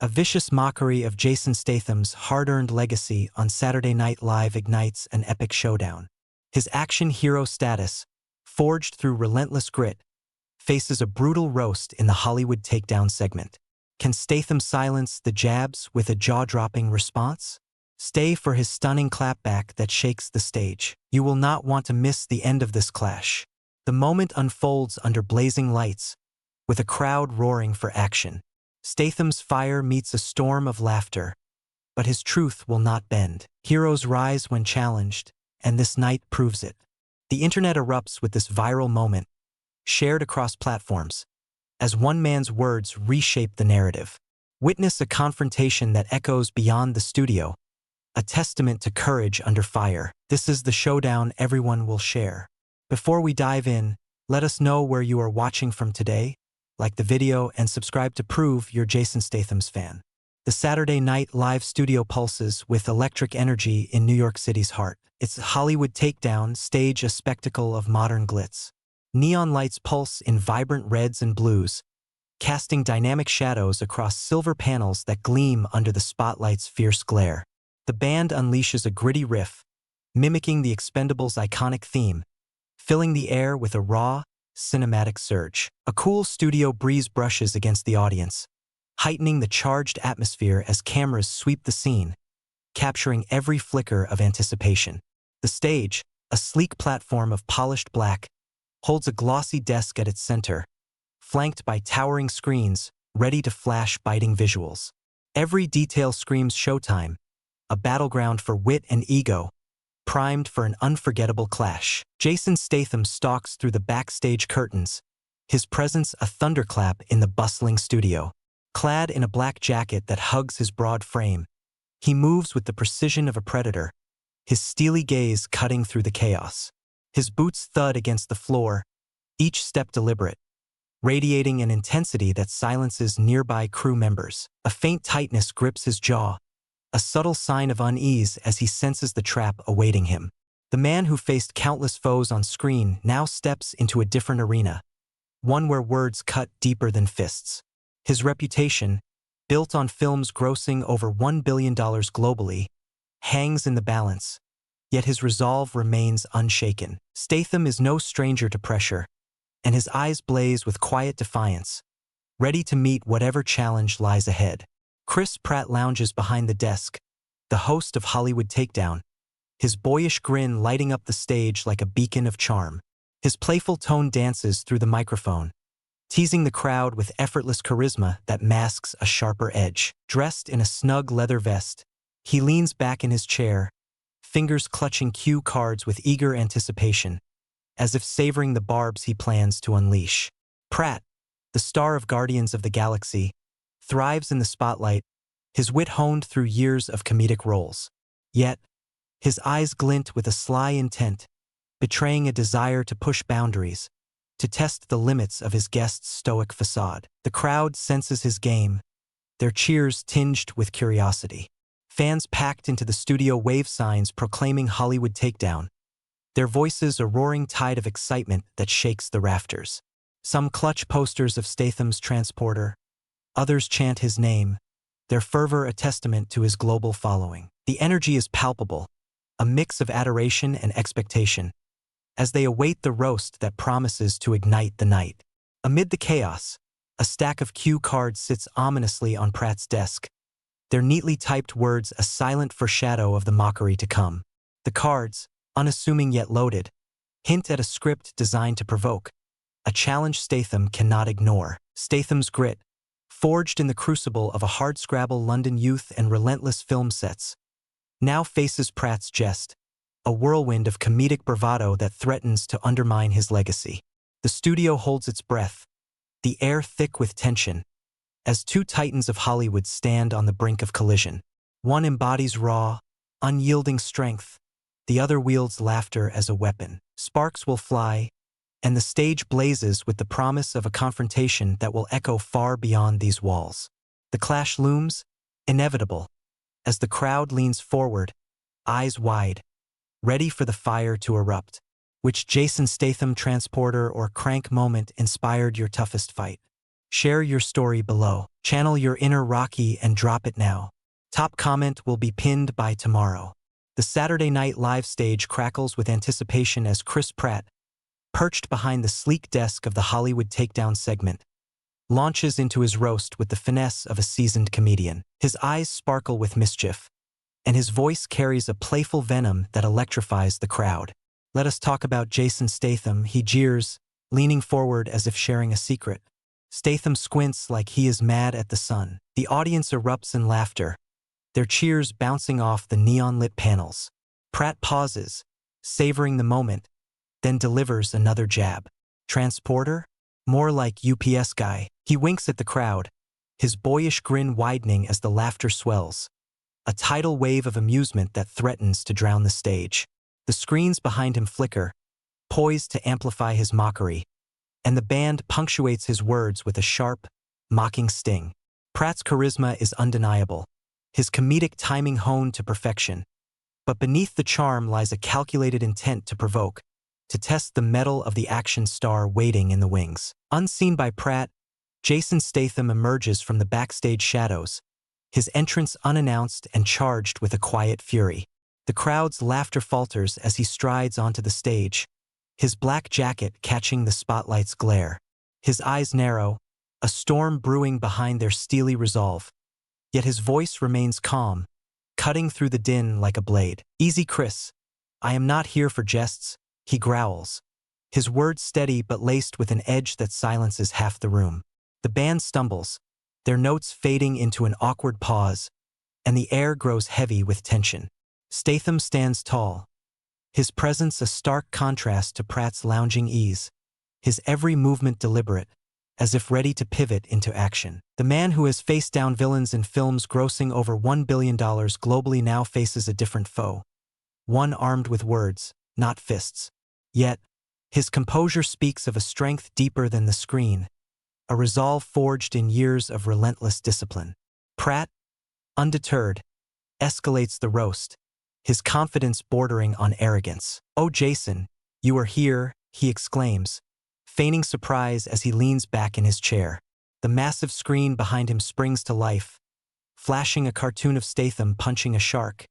A vicious mockery of Jason Statham's hard-earned legacy on Saturday Night Live ignites an epic showdown. His action hero status, forged through relentless grit, faces a brutal roast in the Hollywood Takedown segment. Can Statham silence the jabs with a jaw-dropping response? Stay for his stunning clapback that shakes the stage. You will not want to miss the end of this clash. The moment unfolds under blazing lights, with a crowd roaring for action. Statham's fire meets a storm of laughter, but his truth will not bend. Heroes rise when challenged, and this night proves it. The internet erupts with this viral moment, shared across platforms, as one man's words reshape the narrative. Witness a confrontation that echoes beyond the studio, a testament to courage under fire. This is the showdown everyone will share. Before we dive in, let us know where you are watching from today. Like the video and subscribe to prove you're Jason Statham's fan. The Saturday Night Live studio pulses with electric energy in New York City's heart. Its Hollywood Takedown stage a spectacle of modern glitz. Neon lights pulse in vibrant reds and blues, casting dynamic shadows across silver panels that gleam under the spotlight's fierce glare. The band unleashes a gritty riff, mimicking the Expendables' iconic theme, filling the air with a raw, cinematic surge. A cool studio breeze brushes against the audience, heightening the charged atmosphere as cameras sweep the scene, capturing every flicker of anticipation. The stage, a sleek platform of polished black, holds a glossy desk at its center, flanked by towering screens ready to flash biting visuals. Every detail screams showtime, a battleground for wit and ego, primed for an unforgettable clash. Jason Statham stalks through the backstage curtains, his presence a thunderclap in the bustling studio. Clad in a black jacket that hugs his broad frame, he moves with the precision of a predator, his steely gaze cutting through the chaos. His boots thud against the floor, each step deliberate, radiating an intensity that silences nearby crew members. A faint tightness grips his jaw, a subtle sign of unease as he senses the trap awaiting him. The man who faced countless foes on screen now steps into a different arena, one where words cut deeper than fists. His reputation, built on films grossing over $1 billion globally, hangs in the balance, yet his resolve remains unshaken. Statham is no stranger to pressure, and his eyes blaze with quiet defiance, ready to meet whatever challenge lies ahead. Pratt lounges behind the desk, the host of Hollywood Takedown, his boyish grin lighting up the stage like a beacon of charm. His playful tone dances through the microphone, teasing the crowd with effortless charisma that masks a sharper edge. Dressed in a snug leather vest, he leans back in his chair, fingers clutching cue cards with eager anticipation, as if savoring the barbs he plans to unleash. Pratt, the star of Guardians of the Galaxy, thrives in the spotlight, his wit honed through years of comedic roles. Yet, his eyes glint with a sly intent, betraying a desire to push boundaries, to test the limits of his guest's stoic facade. The crowd senses his game, their cheers tinged with curiosity. Fans packed into the studio wave signs proclaiming Hollywood Takedown, their voices a roaring tide of excitement that shakes the rafters. Some clutch posters of Statham's transporter, others chant his name, their fervor a testament to his global following. The energy is palpable, a mix of adoration and expectation, as they await the roast that promises to ignite the night. Amid the chaos, a stack of cue cards sits ominously on Pratt's desk, their neatly typed words a silent foreshadow of the mockery to come. The cards, unassuming yet loaded, hint at a script designed to provoke, a challenge Statham cannot ignore. Statham's grit, forged in the crucible of a hardscrabble London youth and relentless film sets, now faces Pratt's jest, a whirlwind of comedic bravado that threatens to undermine his legacy. The studio holds its breath, the air thick with tension, as two titans of Hollywood stand on the brink of collision. One embodies raw, unyielding strength, the other wields laughter as a weapon. Sparks will fly, and the stage blazes with the promise of a confrontation that will echo far beyond these walls. The clash looms, inevitable, as the crowd leans forward, eyes wide, ready for the fire to erupt. Which Jason Statham transporter or crank moment inspired your toughest fight? Share your story below. Channel your inner Rocky and drop it now. Top comment will be pinned by tomorrow. The Saturday Night Live stage crackles with anticipation as Chris Pratt, perched behind the sleek desk of the Hollywood Takedown segment, launches into his roast with the finesse of a seasoned comedian. His eyes sparkle with mischief, and his voice carries a playful venom that electrifies the crowd. Let us talk about Jason Statham. He jeers, leaning forward as if sharing a secret. Statham squints like he is mad at the sun. The audience erupts in laughter, their cheers bouncing off the neon-lit panels. Pratt pauses, savoring the moment, then delivers another jab. Transporter? More like UPS guy. He winks at the crowd, his boyish grin widening as the laughter swells, a tidal wave of amusement that threatens to drown the stage. The screens behind him flicker, poised to amplify his mockery, and the band punctuates his words with a sharp, mocking sting. Pratt's charisma is undeniable, his comedic timing honed to perfection. But beneath the charm lies a calculated intent to provoke, to test the mettle of the action star waiting in the wings. Unseen by Pratt, Jason Statham emerges from the backstage shadows, his entrance unannounced and charged with a quiet fury. The crowd's laughter falters as he strides onto the stage, his black jacket catching the spotlight's glare. His eyes narrow, a storm brewing behind their steely resolve. Yet his voice remains calm, cutting through the din like a blade. "Easy, Chris. I am not here for jests," he growls, his words steady but laced with an edge that silences half the room. The band stumbles, their notes fading into an awkward pause, and the air grows heavy with tension. Statham stands tall, his presence a stark contrast to Pratt's lounging ease, his every movement deliberate, as if ready to pivot into action. The man who has faced down villains in films grossing over $1 billion globally now faces a different foe, one armed with words, not fists. Yet, his composure speaks of a strength deeper than the screen, a resolve forged in years of relentless discipline. Pratt, undeterred, escalates the roast, his confidence bordering on arrogance. "Oh, Jason, you are here," he exclaims, feigning surprise as he leans back in his chair. The massive screen behind him springs to life, flashing a cartoon of Statham punching a shark,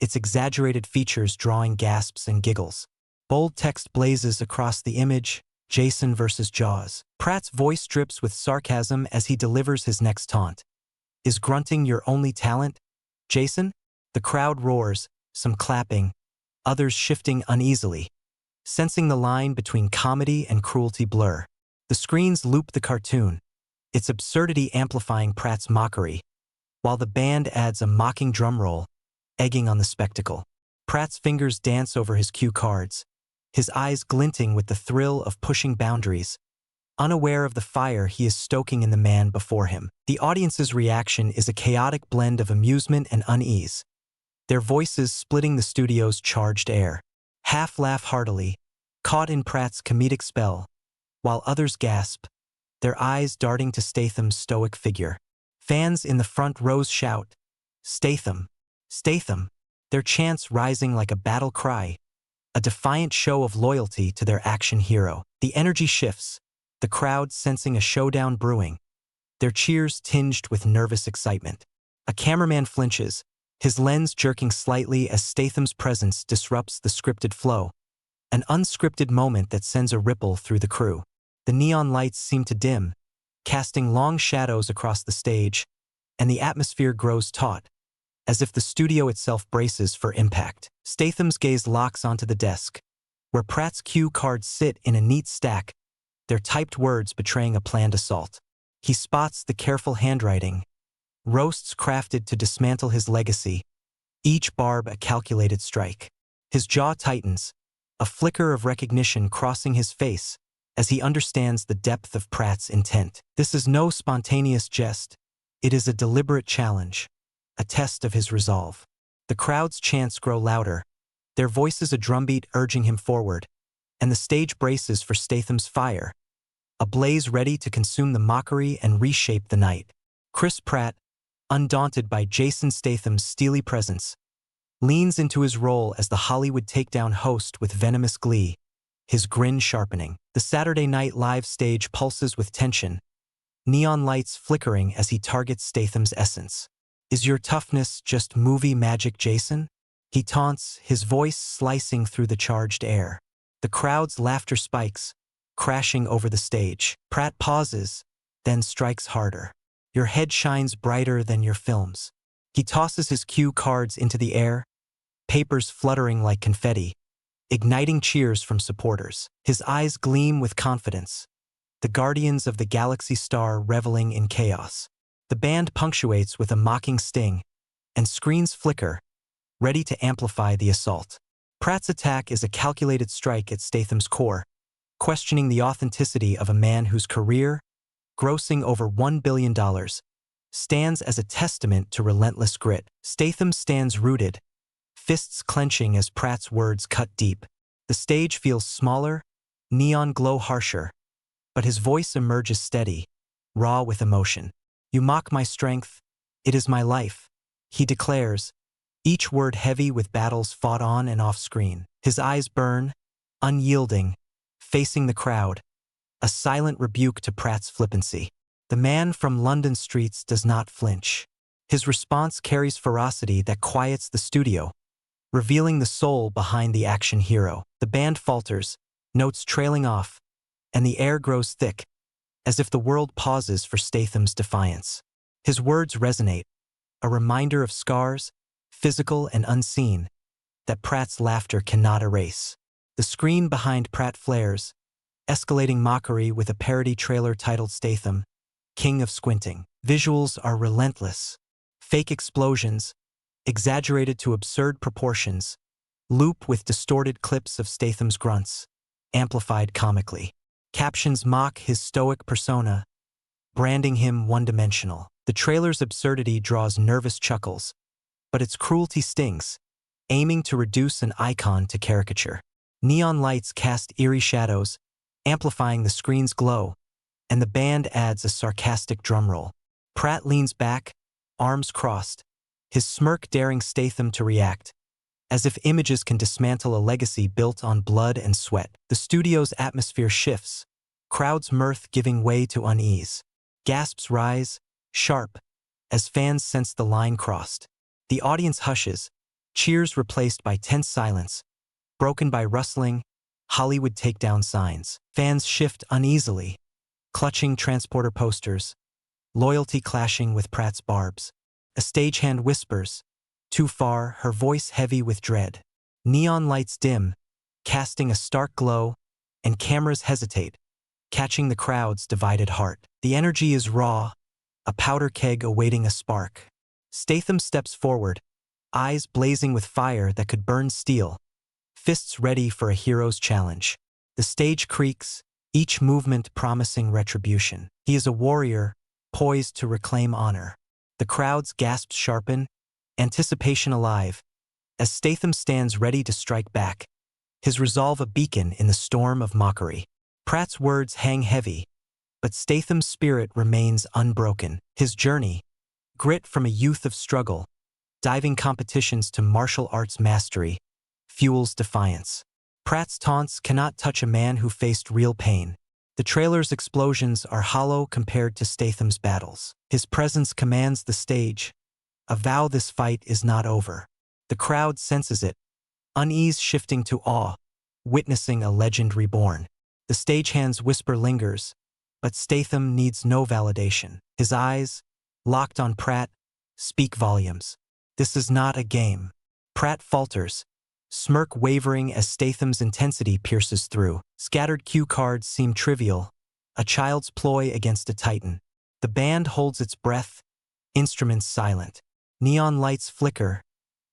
its exaggerated features drawing gasps and giggles. Bold text blazes across the image, "Jason versus Jaws." Pratt's voice drips with sarcasm as he delivers his next taunt. "Is grunting your only talent, Jason?" The crowd roars, some clapping, others shifting uneasily, sensing the line between comedy and cruelty blur. The screens loop the cartoon, its absurdity amplifying Pratt's mockery, while the band adds a mocking drumroll, egging on the spectacle. Pratt's fingers dance over his cue cards, his eyes glinting with the thrill of pushing boundaries, unaware of the fire he is stoking in the man before him. The audience's reaction is a chaotic blend of amusement and unease, their voices splitting the studio's charged air. Half laugh heartily, caught in Pratt's comedic spell, while others gasp, their eyes darting to Statham's stoic figure. Fans in the front rows shout, "Statham! Statham!" their chants rising like a battle cry, a defiant show of loyalty to their action hero. The energy shifts, the crowd sensing a showdown brewing, their cheers tinged with nervous excitement. A cameraman flinches, his lens jerking slightly as Statham's presence disrupts the scripted flow, an unscripted moment that sends a ripple through the crew. The neon lights seem to dim, casting long shadows across the stage, and the atmosphere grows taut, as if the studio itself braces for impact. Statham's gaze locks onto the desk, where Pratt's cue cards sit in a neat stack, their typed words betraying a planned assault. He spots the careful handwriting, roasts crafted to dismantle his legacy, each barb a calculated strike. His jaw tightens, a flicker of recognition crossing his face as he understands the depth of Pratt's intent. This is no spontaneous jest, it is a deliberate challenge, a test of his resolve. The crowd's chants grow louder, their voices a drumbeat urging him forward, and the stage braces for Statham's fire, a blaze ready to consume the mockery and reshape the night. Chris Pratt, undaunted by Jason Statham's steely presence, leans into his role as the Hollywood Takedown host with venomous glee, his grin sharpening. The Saturday Night Live stage pulses with tension, neon lights flickering as he targets Statham's essence. "Is your toughness just movie magic, Jason?" he taunts, his voice slicing through the charged air. The crowd's laughter spikes, crashing over the stage. Pratt pauses, then strikes harder. "Your head shines brighter than your films." He tosses his cue cards into the air, papers fluttering like confetti, igniting cheers from supporters. His eyes gleam with confidence, the guardians of the galaxy star reveling in chaos. The band punctuates with a mocking sting, and screens flicker, ready to amplify the assault. Pratt's attack is a calculated strike at Statham's core, questioning the authenticity of a man whose career, grossing over $1 billion, stands as a testament to relentless grit. Statham stands rooted, fists clenching as Pratt's words cut deep. The stage feels smaller, neon glow harsher, but his voice emerges steady, raw with emotion. "You mock my strength, it is my life," he declares, each word heavy with battles fought on and off screen. His eyes burn, unyielding, facing the crowd, a silent rebuke to Pratt's flippancy. The man from London streets does not flinch. His response carries ferocity that quiets the studio, revealing the soul behind the action hero. The band falters, notes trailing off, and the air grows thick, as if the world pauses for Statham's defiance. His words resonate, a reminder of scars, physical and unseen, that Pratt's laughter cannot erase. The screen behind Pratt flares, escalating mockery with a parody trailer titled Statham, King of Squinting. Visuals are relentless. Fake explosions, exaggerated to absurd proportions, loop with distorted clips of Statham's grunts, amplified comically. Captions mock his stoic persona, branding him one-dimensional. The trailer's absurdity draws nervous chuckles, but its cruelty stings, aiming to reduce an icon to caricature. Neon lights cast eerie shadows, amplifying the screen's glow, and the band adds a sarcastic drumroll. Pratt leans back, arms crossed, his smirk daring Statham to react, as if images can dismantle a legacy built on blood and sweat. The studio's atmosphere shifts, crowd's mirth giving way to unease. Gasps rise, sharp, as fans sense the line crossed. The audience hushes, cheers replaced by tense silence, broken by rustling, Hollywood takedown signs. Fans shift uneasily, clutching transporter posters, loyalty clashing with Pratt's barbs. A stagehand whispers, too far, her voice heavy with dread. Neon lights dim, casting a stark glow, and cameras hesitate, catching the crowd's divided heart. The energy is raw, a powder keg awaiting a spark. Statham steps forward, eyes blazing with fire that could burn steel, fists ready for a hero's challenge. The stage creaks, each movement promising retribution. He is a warrior, poised to reclaim honor. The crowd's gasps sharpen, anticipation alive, as Statham stands ready to strike back, his resolve a beacon in the storm of mockery. Pratt's words hang heavy, but Statham's spirit remains unbroken. His journey, grit from a youth of struggle, diving competitions to martial arts mastery, fuels defiance. Pratt's taunts cannot touch a man who faced real pain. The trailer's explosions are hollow compared to Statham's battles. His presence commands the stage, a vow this fight is not over. The crowd senses it, unease shifting to awe, witnessing a legend reborn. The stagehand's whisper lingers, but Statham needs no validation. His eyes, locked on Pratt, speak volumes. This is not a game. Pratt falters, smirk wavering as Statham's intensity pierces through. Scattered cue cards seem trivial, a child's ploy against a titan. The band holds its breath, instruments silent. Neon lights flicker,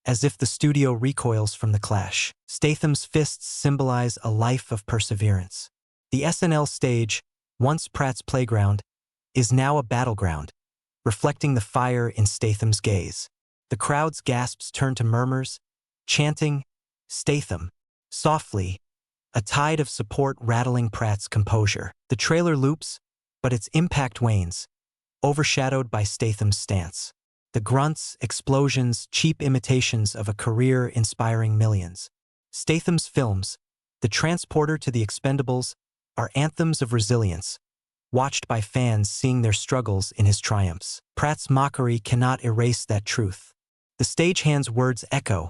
as if the studio recoils from the clash. Statham's fists symbolize a life of perseverance. The SNL stage, once Pratt's playground, is now a battleground, reflecting the fire in Statham's gaze. The crowd's gasps turn to murmurs, chanting, "Statham," softly, a tide of support rattling Pratt's composure. The trailer loops, but its impact wanes, overshadowed by Statham's stance. The grunts, explosions, cheap imitations of a career inspiring millions. Statham's films, The Transporter to the Expendables, are anthems of resilience, watched by fans seeing their struggles in his triumphs. Pratt's mockery cannot erase that truth. The stagehand's words echo,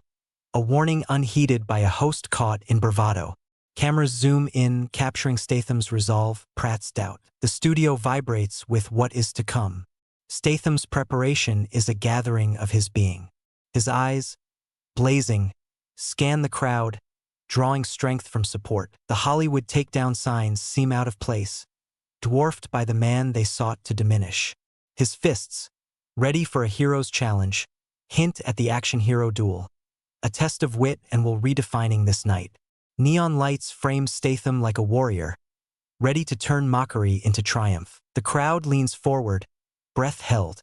a warning unheeded by a host caught in bravado. Cameras zoom in, capturing Statham's resolve, Pratt's doubt. The studio vibrates with what is to come. Statham's preparation is a gathering of his being. His eyes, blazing, scan the crowd, drawing strength from support. The Hollywood takedown signs seem out of place, dwarfed by the man they sought to diminish. His fists, ready for a hero's challenge, hint at the action hero duel, a test of wit and will redefining this night. Neon lights frame Statham like a warrior, ready to turn mockery into triumph. The crowd leans forward, breath held,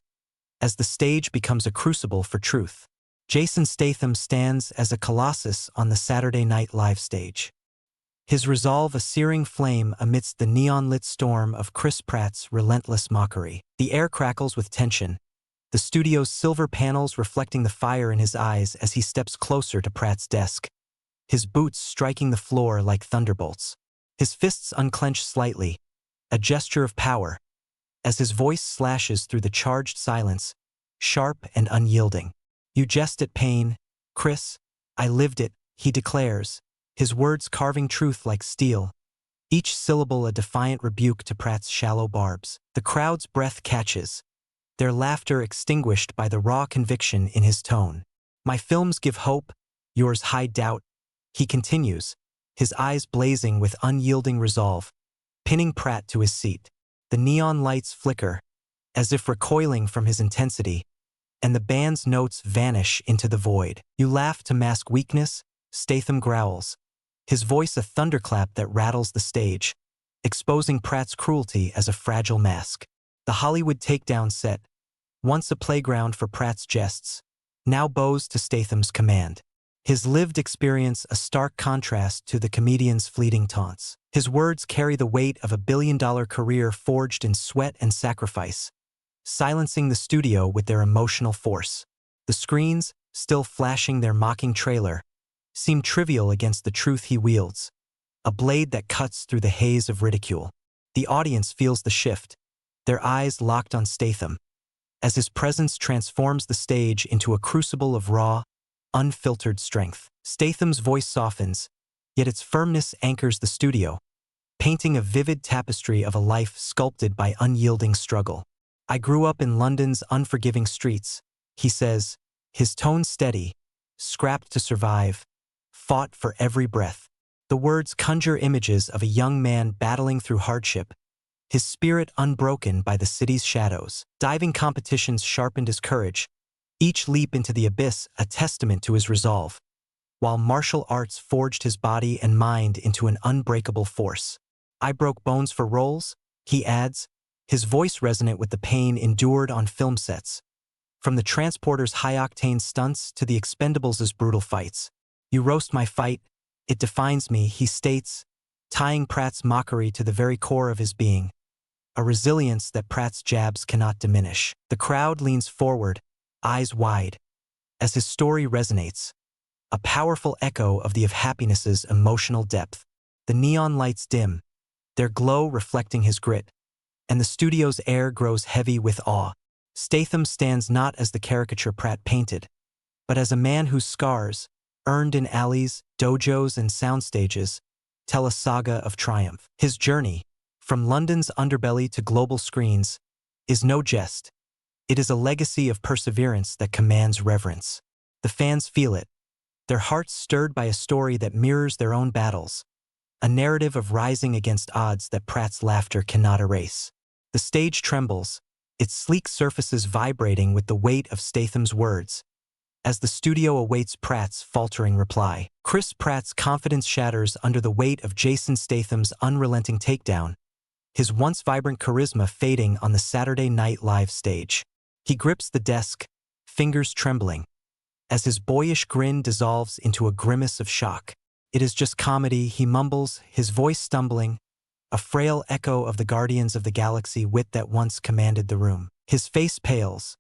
as the stage becomes a crucible for truth. Jason Statham stands as a colossus on the Saturday Night Live stage. His resolve a searing flame amidst the neon-lit storm of Chris Pratt's relentless mockery. The air crackles with tension, the studio's silver panels reflecting the fire in his eyes as he steps closer to Pratt's desk, his boots striking the floor like thunderbolts. His fists unclench slightly, a gesture of power, as his voice slashes through the charged silence, sharp and unyielding. "You jest at pain, Chris. I lived it," he declares, his words carving truth like steel, each syllable a defiant rebuke to Pratt's shallow barbs. The crowd's breath catches, their laughter extinguished by the raw conviction in his tone. "My films give hope, yours hide doubt," he continues, his eyes blazing with unyielding resolve, pinning Pratt to his seat. The neon lights flicker, as if recoiling from his intensity, and the band's notes vanish into the void. "You laugh to mask weakness," Statham growls, his voice a thunderclap that rattles the stage, exposing Pratt's cruelty as a fragile mask. The Hollywood takedown set, once a playground for Pratt's jests, now bows to Statham's command. His lived experience a stark contrast to the comedian's fleeting taunts. His words carry the weight of a billion-dollar career forged in sweat and sacrifice, silencing the studio with their emotional force. The screens, still flashing their mocking trailer, seem trivial against the truth he wields, a blade that cuts through the haze of ridicule. The audience feels the shift, their eyes locked on Statham, as his presence transforms the stage into a crucible of raw, unfiltered strength. Statham's voice softens, yet its firmness anchors the studio, painting a vivid tapestry of a life sculpted by unyielding struggle. "I grew up in London's unforgiving streets," he says, his tone steady, scrapped to survive, fought for every breath. The words conjure images of a young man battling through hardship, his spirit unbroken by the city's shadows. Diving competitions sharpened his courage, each leap into the abyss a testament to his resolve, while martial arts forged his body and mind into an unbreakable force. "I broke bones for roles," he adds, his voice resonant with the pain endured on film sets, from the transporter's high-octane stunts to the Expendables' brutal fights. "You roast my fight, it defines me," he states, tying Pratt's mockery to the very core of his being, a resilience that Pratt's jabs cannot diminish. The crowd leans forward, eyes wide, as his story resonates, a powerful echo of the of happiness's emotional depth. The neon lights dim, their glow reflecting his grit, and the studio's air grows heavy with awe. Statham stands not as the caricature Pratt painted, but as a man whose scars, earned in alleys, dojos, and soundstages, tell a saga of triumph. His journey, from London's underbelly to global screens, is no jest. It is a legacy of perseverance that commands reverence. The fans feel it, their hearts stirred by a story that mirrors their own battles, a narrative of rising against odds that Pratt's laughter cannot erase. The stage trembles, its sleek surfaces vibrating with the weight of Statham's words, as the studio awaits Pratt's faltering reply. Chris Pratt's confidence shatters under the weight of Jason Statham's unrelenting takedown, his once vibrant charisma fading on the Saturday Night Live stage. He grips the desk, fingers trembling, as his boyish grin dissolves into a grimace of shock. "It is just comedy," he mumbles, his voice stumbling, a frail echo of the Guardians of the Galaxy wit that once commanded the room. His face pales,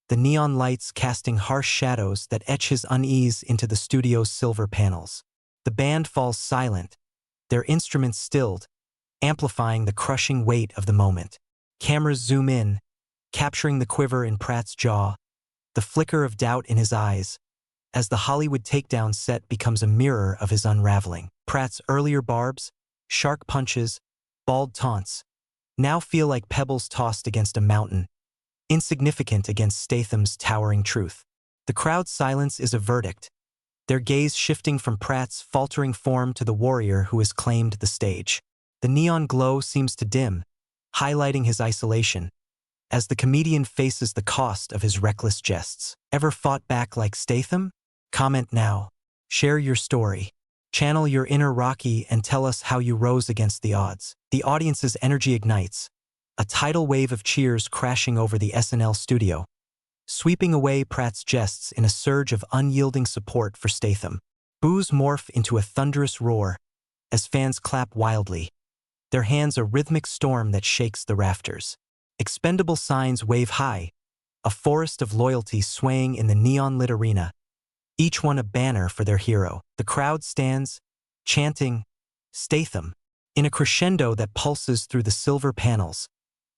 the neon lights casting harsh shadows that etch his unease into the studio's silver panels. The band falls silent, their instruments stilled, amplifying the crushing weight of the moment. Cameras zoom in, capturing the quiver in Pratt's jaw, the flicker of doubt in his eyes, as the Hollywood takedown set becomes a mirror of his unraveling. Pratt's earlier barbs, shark punches, bald taunts, now feel like pebbles tossed against a mountain, insignificant against Statham's towering truth. The crowd's silence is a verdict, their gaze shifting from Pratt's faltering form to the warrior who has claimed the stage. The neon glow seems to dim, highlighting his isolation, as the comedian faces the cost of his reckless jests. Ever fought back like Statham? Comment now. Share your story. Channel your inner Rocky and tell us how you rose against the odds. The audience's energy ignites, a tidal wave of cheers crashing over the SNL studio, sweeping away Pratt's jests in a surge of unyielding support for Statham. Boos morph into a thunderous roar as fans clap wildly, their hands a rhythmic storm that shakes the rafters. Expendable signs wave high, a forest of loyalty swaying in the neon-lit arena, each one a banner for their hero. The crowd stands, chanting, Statham, in a crescendo that pulses through the silver panels,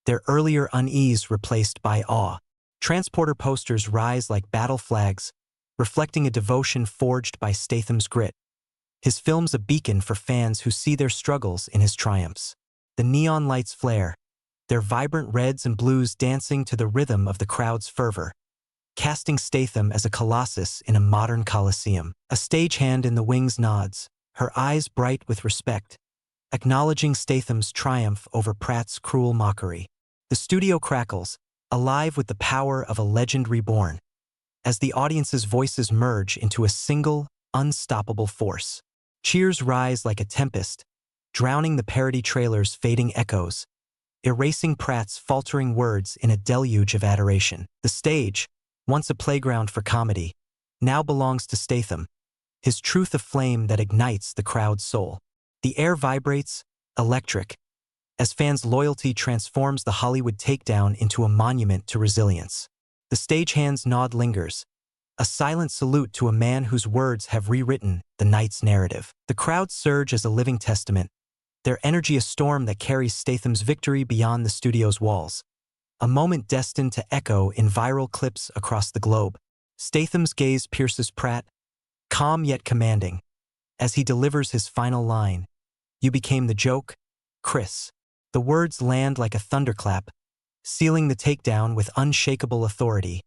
their earlier unease replaced by awe. Transporter posters rise like battle flags, reflecting a devotion forged by Statham's grit. His film's a beacon for fans who see their struggles in his triumphs. The neon lights flare, their vibrant reds and blues dancing to the rhythm of the crowd's fervor, casting Statham as a colossus in a modern coliseum. A stagehand in the wings nods, her eyes bright with respect, acknowledging Statham's triumph over Pratt's cruel mockery. The studio crackles, alive with the power of a legend reborn, as the audience's voices merge into a single, unstoppable force. Cheers rise like a tempest, drowning the parody trailer's fading echoes, erasing Pratt's faltering words in a deluge of adoration. The stage, once a playground for comedy, now belongs to Statham, his truth a flame that ignites the crowd's soul. The air vibrates, electric, as fans' loyalty transforms the Hollywood takedown into a monument to resilience. The stagehand's nod lingers, a silent salute to a man whose words have rewritten the night's narrative. The crowd surge as a living testament, their energy a storm that carries Statham's victory beyond the studio's walls, a moment destined to echo in viral clips across the globe. Statham's gaze pierces Pratt, calm yet commanding, as he delivers his final line, "You became the joke, Chris." The words land like a thunderclap, sealing the takedown with unshakable authority,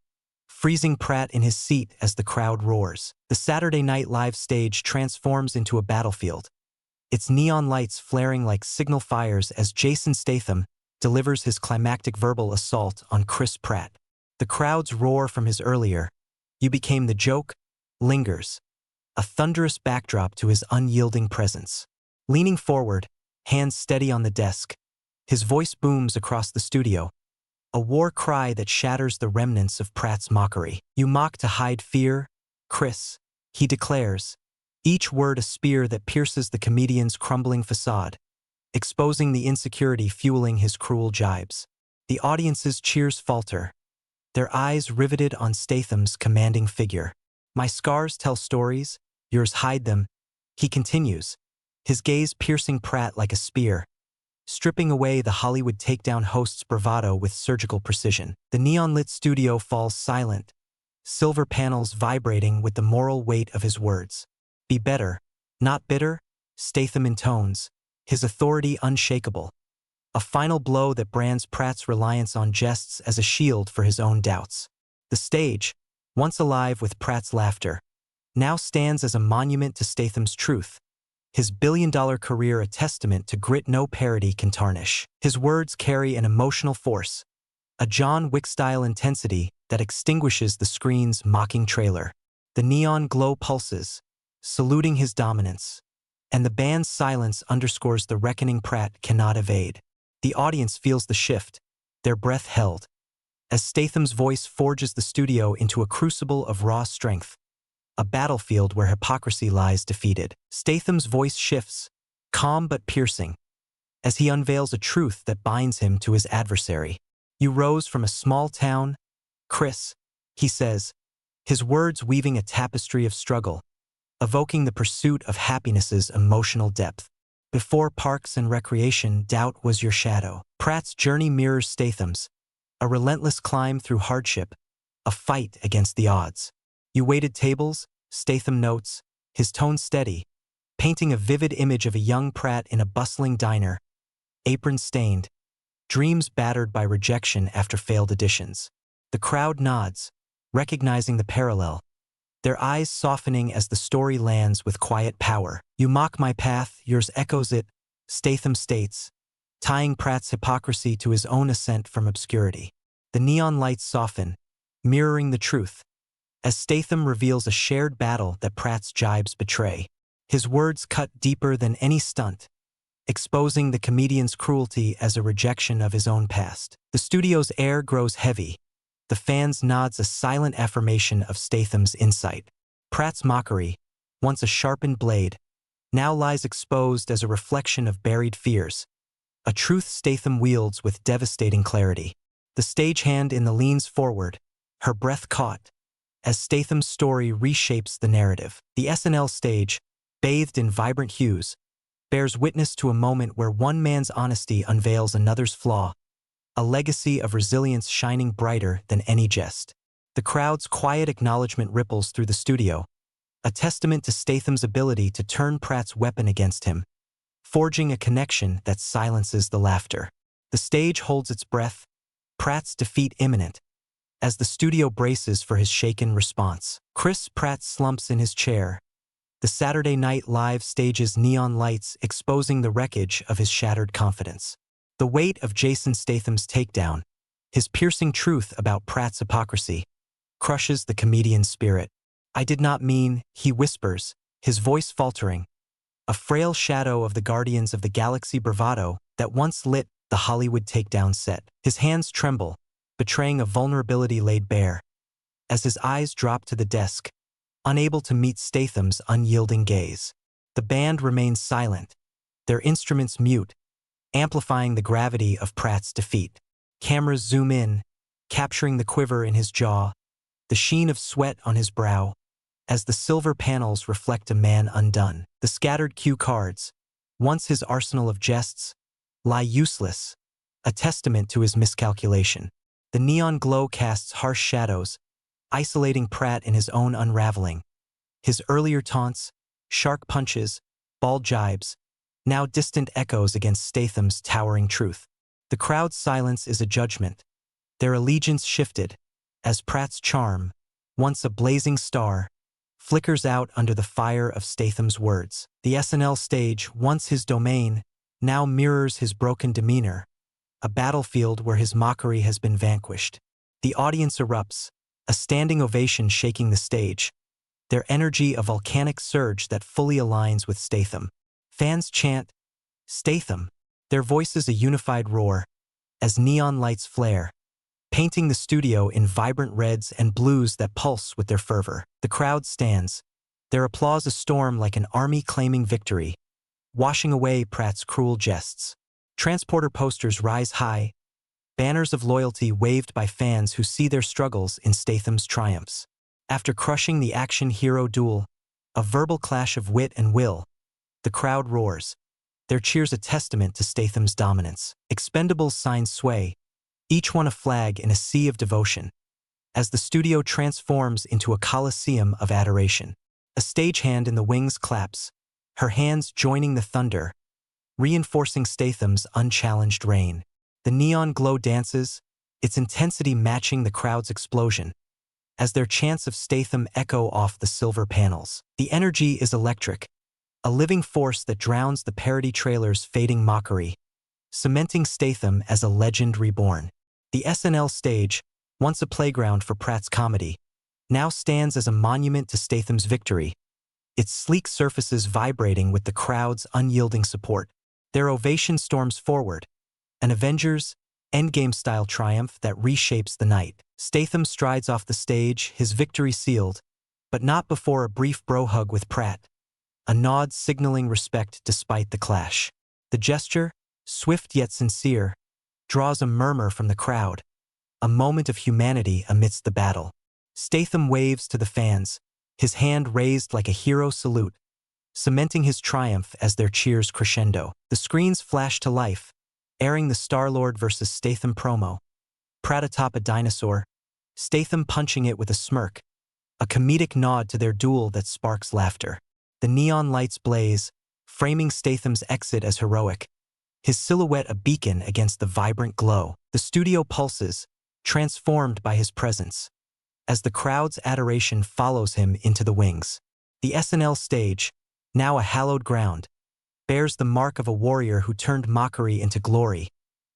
freezing Pratt in his seat as the crowd roars. The Saturday Night Live stage transforms into a battlefield, its neon lights flaring like signal fires as Jason Statham delivers his climactic verbal assault on Chris Pratt. The crowd's roar from his earlier, "You became the joke," lingers, a thunderous backdrop to his unyielding presence. Leaning forward, hands steady on the desk, his voice booms across the studio, a war cry that shatters the remnants of Pratt's mockery. "You mock to hide fear, Chris," he declares, each word a spear that pierces the comedian's crumbling facade, exposing the insecurity fueling his cruel jibes. The audience's cheers falter, their eyes riveted on Statham's commanding figure. "My scars tell stories, yours hide them," he continues, his gaze piercing Pratt like a spear, stripping away the Hollywood takedown host's bravado with surgical precision. The neon-lit studio falls silent, silver panels vibrating with the moral weight of his words. "Be better, not bitter," Statham intones, his authority unshakable. A final blow that brands Pratt's reliance on jests as a shield for his own doubts. The stage, once alive with Pratt's laughter, now stands as a monument to Statham's truth, his billion-dollar career a testament to grit no parody can tarnish. His words carry an emotional force, a John Wick-style intensity that extinguishes the screen's mocking trailer. The neon glow pulses, saluting his dominance, and the band's silence underscores the reckoning Pratt cannot evade. The audience feels the shift, their breath held, as Statham's voice forges the studio into a crucible of raw strength, a battlefield where hypocrisy lies defeated. Statham's voice shifts, calm but piercing, as he unveils a truth that binds him to his adversary. "You rose from a small town, Chris," he says, his words weaving a tapestry of struggle, evoking the pursuit of happiness's emotional depth. Before Parks and Recreation, doubt was your shadow. Pratt's journey mirrors Statham's, a relentless climb through hardship, a fight against the odds. You waited tables, Statham notes, his tone steady, painting a vivid image of a young Pratt in a bustling diner, apron stained, dreams battered by rejection after failed auditions. The crowd nods, recognizing the parallel, their eyes softening as the story lands with quiet power. You mock my path, yours echoes it, Statham states, tying Pratt's hypocrisy to his own ascent from obscurity. The neon lights soften, mirroring the truth, as Statham reveals a shared battle that Pratt's jibes betray. His words cut deeper than any stunt, exposing the comedian's cruelty as a rejection of his own past. The studio's air grows heavy. The fans nods a silent affirmation of Statham's insight. Pratt's mockery, once a sharpened blade, now lies exposed as a reflection of buried fears, a truth Statham wields with devastating clarity. The stagehand in the leans forward, her breath caught, as Statham's story reshapes the narrative. The SNL stage, bathed in vibrant hues, bears witness to a moment where one man's honesty unveils another's flaw, a legacy of resilience shining brighter than any jest. The crowd's quiet acknowledgement ripples through the studio, a testament to Statham's ability to turn Pratt's weapon against him, forging a connection that silences the laughter. The stage holds its breath, Pratt's defeat imminent, as the studio braces for his shaken response. Chris Pratt slumps in his chair, the Saturday Night Live stage's neon lights exposing the wreckage of his shattered confidence. The weight of Jason Statham's takedown, his piercing truth about Pratt's hypocrisy, crushes the comedian's spirit. I did not mean, he whispers, his voice faltering, a frail shadow of the Guardians of the Galaxy bravado that once lit the Hollywood takedown set. His hands tremble, betraying a vulnerability laid bare, as his eyes drop to the desk, unable to meet Statham's unyielding gaze. The band remains silent, their instruments mute, amplifying the gravity of Pratt's defeat. Cameras zoom in, capturing the quiver in his jaw, the sheen of sweat on his brow, as the silver panels reflect a man undone. The scattered cue cards, once his arsenal of jests, lie useless, a testament to his miscalculation. The neon glow casts harsh shadows, isolating Pratt in his own unraveling. His earlier taunts, shark punches, bald jibes, now distant echoes against Statham's towering truth. The crowd's silence is a judgment, their allegiance shifted, as Pratt's charm, once a blazing star, flickers out under the fire of Statham's words. The SNL stage, once his domain, now mirrors his broken demeanor, a battlefield where his mockery has been vanquished. The audience erupts, a standing ovation shaking the stage, their energy a volcanic surge that fully aligns with Statham. Fans chant, Statham, their voices a unified roar, as neon lights flare, painting the studio in vibrant reds and blues that pulse with their fervor. The crowd stands, their applause a storm like an army claiming victory, washing away Pratt's cruel jests. Transporter posters rise high, banners of loyalty waved by fans who see their struggles in Statham's triumphs. After crushing the action hero duel, a verbal clash of wit and will, the crowd roars, their cheers a testament to Statham's dominance. Expendables signs sway, each one a flag in a sea of devotion, as the studio transforms into a coliseum of adoration. A stagehand in the wings claps, her hands joining the thunder, reinforcing Statham's unchallenged reign. The neon glow dances, its intensity matching the crowd's explosion, as their chants of Statham echo off the silver panels. The energy is electric, a living force that drowns the parody trailer's fading mockery, cementing Statham as a legend reborn. The SNL stage, once a playground for Pratt's comedy, now stands as a monument to Statham's victory, its sleek surfaces vibrating with the crowd's unyielding support. Their ovation storms forward, an Avengers, Endgame-style triumph that reshapes the night. Statham strides off the stage, his victory sealed, but not before a brief bro hug with Pratt, a nod signaling respect despite the clash. The gesture, swift yet sincere, draws a murmur from the crowd, a moment of humanity amidst the battle. Statham waves to the fans, his hand raised like a hero salute, cementing his triumph as their cheers crescendo. The screens flash to life, airing the Star-Lord versus Statham promo. Pratt atop a dinosaur, Statham punching it with a smirk, a comedic nod to their duel that sparks laughter. The neon lights blaze, framing Statham's exit as heroic, his silhouette a beacon against the vibrant glow. The studio pulses, transformed by his presence, as the crowd's adoration follows him into the wings. The SNL stage, now a hallowed ground, bears the mark of a warrior who turned mockery into glory,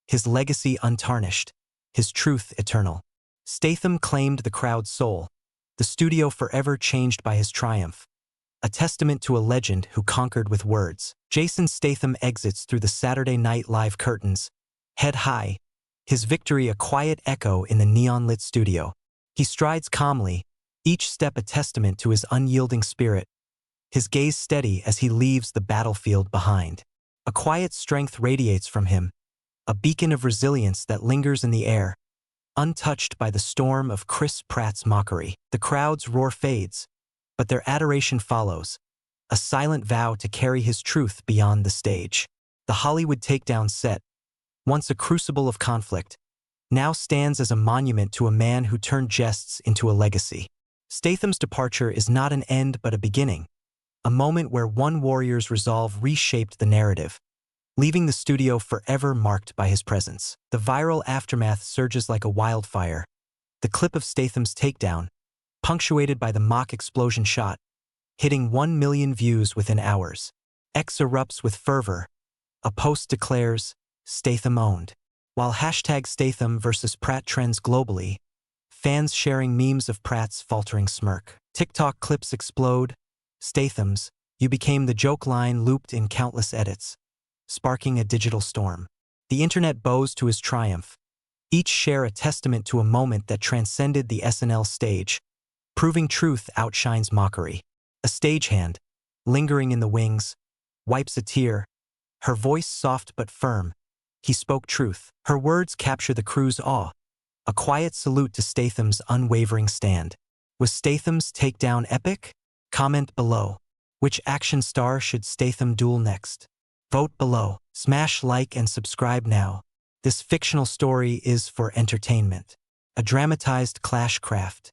his legacy untarnished, his truth eternal. Statham claimed the crowd's soul, the studio forever changed by his triumph, a testament to a legend who conquered with words. Jason Statham exits through the Saturday Night Live curtains, head high, his victory a quiet echo in the neon-lit studio. He strides calmly, each step a testament to his unyielding spirit, his gaze steady as he leaves the battlefield behind. A quiet strength radiates from him, a beacon of resilience that lingers in the air, untouched by the storm of Chris Pratt's mockery. The crowd's roar fades, but their adoration follows, a silent vow to carry his truth beyond the stage. The Hollywood takedown set, once a crucible of conflict, now stands as a monument to a man who turned jests into a legacy. Statham's departure is not an end but a beginning, a moment where one warrior's resolve reshaped the narrative, leaving the studio forever marked by his presence. The viral aftermath surges like a wildfire. The clip of Statham's takedown, punctuated by the mock explosion shot, hitting 1 million views within hours. X erupts with fervor. A post declares, "Statham owned." While hashtag Statham versus Pratt trends globally, fans sharing memes of Pratt's faltering smirk. TikTok clips explode. Statham's, "You became the joke" line looped in countless edits, sparking a digital storm. The internet bows to his triumph, each share a testament to a moment that transcended the SNL stage, proving truth outshines mockery. A stagehand, lingering in the wings, wipes a tear, her voice soft but firm. He spoke truth. Her words capture the crew's awe, a quiet salute to Statham's unwavering stand. Was Statham's takedown epic? Comment below. Which action star should Statham duel next? Vote below. Smash like and subscribe now. This fictional story is for entertainment, a dramatized clash craft.